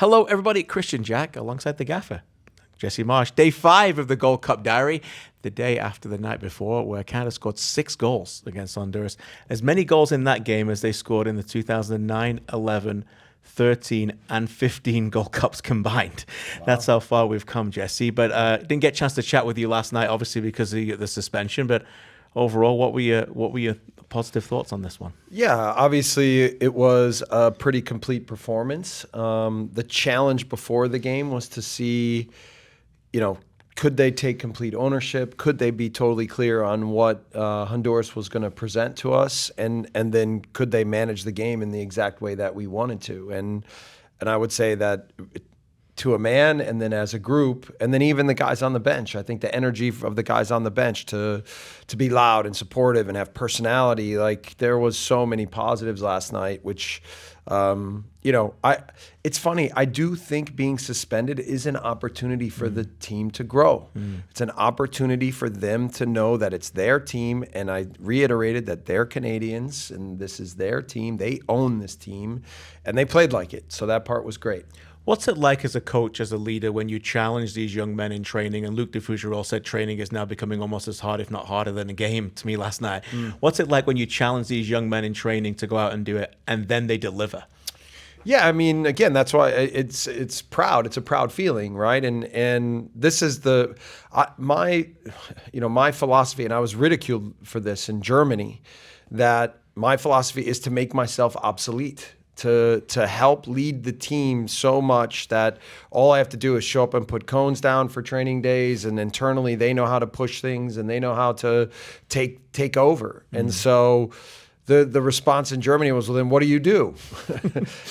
Hello, everybody. Christian Jack alongside the gaffer, Jesse Marsch. Day 5 of the Gold Cup Diary, the day after the night before, where Canada scored 6 goals against Honduras. As many goals in that game as they scored in the 2009, 11, 13, and 15 Gold Cups combined. Wow. That's how far we've come, Jesse. But didn't get a chance to chat with you last night, obviously, because of the suspension. But overall, what were your positive thoughts on this one? Yeah, obviously it was a pretty complete performance. The challenge before the game was to see, could they take complete ownership? Could they be totally clear on what Honduras was going to present to us? And then could they manage the game in the exact way that we wanted to? And I would say that to a man, and then as a group, and then even the guys on the bench. I think the energy of the guys on the bench to be loud and supportive and have personality, like there was so many positives last night, which, it's funny. I do think being suspended is an opportunity for the team to grow. It's an opportunity for them to know that it's their team. And I reiterated that they're Canadians and this is their team. They own this team and they played like it. So that part was great. What's it like as a coach, as a leader, when you challenge these young men in training? And Luc Dufour said training is now becoming almost as hard, if not harder, than a game to me last night. What's it like when you challenge these young men in training to go out and do it, and then they deliver? Yeah, I mean, again, that's why it's proud. It's a proud feeling, right? And this is my philosophy, and I was ridiculed for this in Germany, that my philosophy is to make myself obsolete. To help lead the team so much that all I have to do is show up and put cones down for training days, and internally they know how to push things and they know how to take over. And so the response in Germany was, well, then what do you do?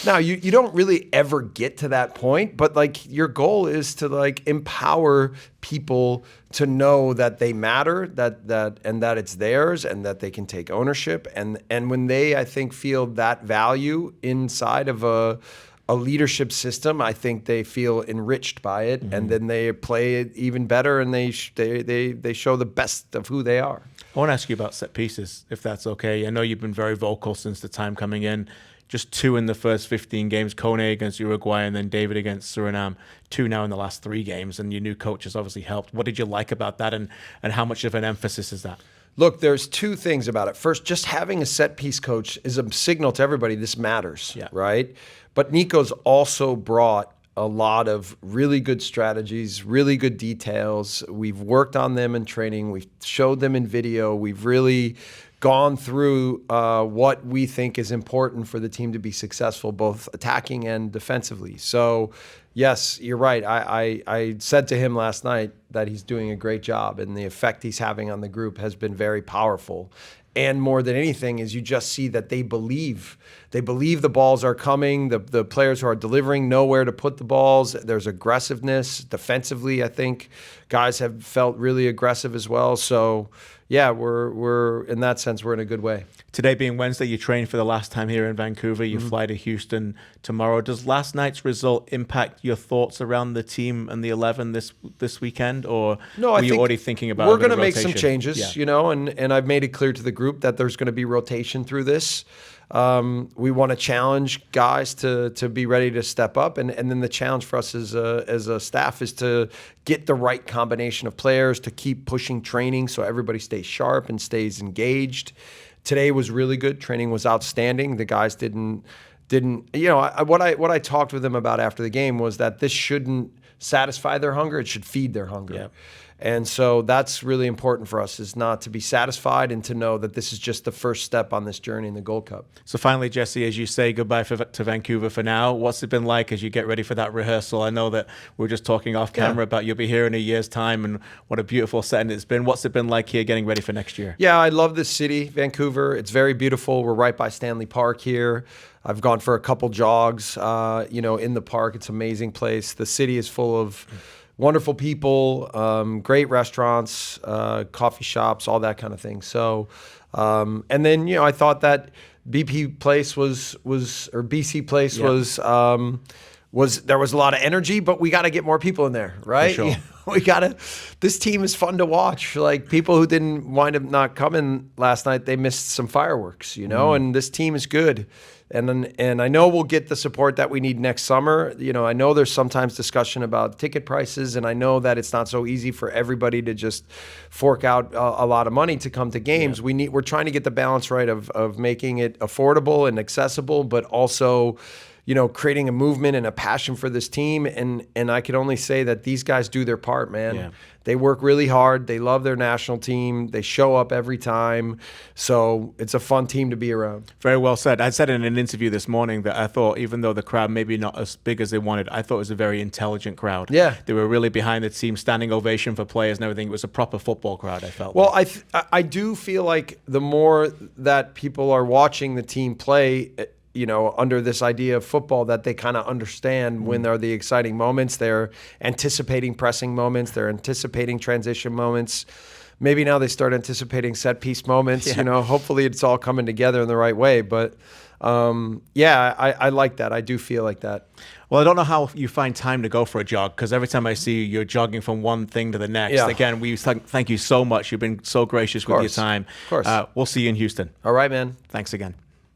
Now, you don't really ever get to that point, but like your goal is to like empower people to know that they matter, that it's theirs, and that they can take ownership. And when they, I think, feel that value inside of a leadership system, I think they feel enriched by it, and then they play it even better, and they show the best of who they are. I want to ask you about set pieces, if that's okay. I know you've been very vocal since the time coming in. Just 2 in the first 15 games, Kone against Uruguay and then David against Suriname. 2 now in the last 3 games, and your new coach has obviously helped. What did you like about that, and how much of an emphasis is that? Look, there's 2 things about it. First, just having a set piece coach is a signal to everybody this matters, right? But Nico's also brought a lot of really good strategies, really good details. We've worked on them in training. We've showed them in video. We've really gone through what we think is important for the team to be successful, both attacking and defensively. So, yes, you're right. I said to him last night that he's doing a great job, and the effect he's having on the group has been very powerful. And more than anything is you just see that they believe the balls are coming. The players who are delivering know where to put the balls. There's aggressiveness defensively. I think guys have felt really aggressive as well. So yeah, we're in that sense, we're in a good way. Today being Wednesday, you train for the last time here in Vancouver. You fly to Houston tomorrow. Does last night's result impact your thoughts around the team and the 11 this weekend, or no, were you already thinking about we're going to make some changes, and I've made it clear to the group that there's going to be rotation through this. We want to challenge guys to be ready to step up, and then the challenge for us as a staff is to get the right combination of players to keep pushing training so everybody stays sharp and stays engaged. Today was really good. Training was outstanding. The guys didn't. What I talked with them about after the game was that this shouldn't satisfy their hunger. It should feed their hunger. Yeah. And so that's really important for us, is not to be satisfied and to know that this is just the first step on this journey in the Gold Cup. So finally, Jesse, as you say goodbye to Vancouver for now, what's it been like as you get ready for that rehearsal? I know that we were just talking off camera about you'll be here in a year's time, and what a beautiful setting it's been. What's it been like here getting ready for next year? Yeah, I love this city, Vancouver. It's very beautiful. We're right by Stanley Park here. I've gone for a couple jogs, in the park. It's an amazing place. The city is full of wonderful people, great restaurants, coffee shops, all that kind of thing. So, and then, I thought that BC Place was there was a lot of energy, but we got to get more people in there, right? For sure. This team is fun to watch. Like, people who didn't wind up not coming last night, they missed some fireworks, and this team is good. And I know we'll get the support that we need next summer. You know, I know there's sometimes discussion about ticket prices, and I know that it's not so easy for everybody to just fork out a lot of money to come to games. Yeah. We're trying to get the balance right of making it affordable and accessible, but also, you know, creating a movement and a passion for this team. And I can only say that these guys do their part, man. Yeah. They work really hard. They love their national team. They show up every time. So it's a fun team to be around. Very well said. I said in an interview this morning that I thought even though the crowd maybe not as big as they wanted, I thought it was a very intelligent crowd. Yeah. They were really behind the team, standing ovation for players and everything. It was a proper football crowd, I felt. Well, I do feel like the more that people are watching the team play, you know, under this idea of football, that they kind of understand when are the exciting moments. They're anticipating pressing moments. They're anticipating transition moments. Maybe now they start anticipating set piece moments. Yeah. You know, hopefully it's all coming together in the right way. But yeah, I like that. I do feel like that. Well, I don't know how you find time to go for a jog, because every time I see you, you're jogging from one thing to the next. Yeah. Again, we thank you so much. You've been so gracious with your time. Of course. We'll see you in Houston. All right, man. Thanks again.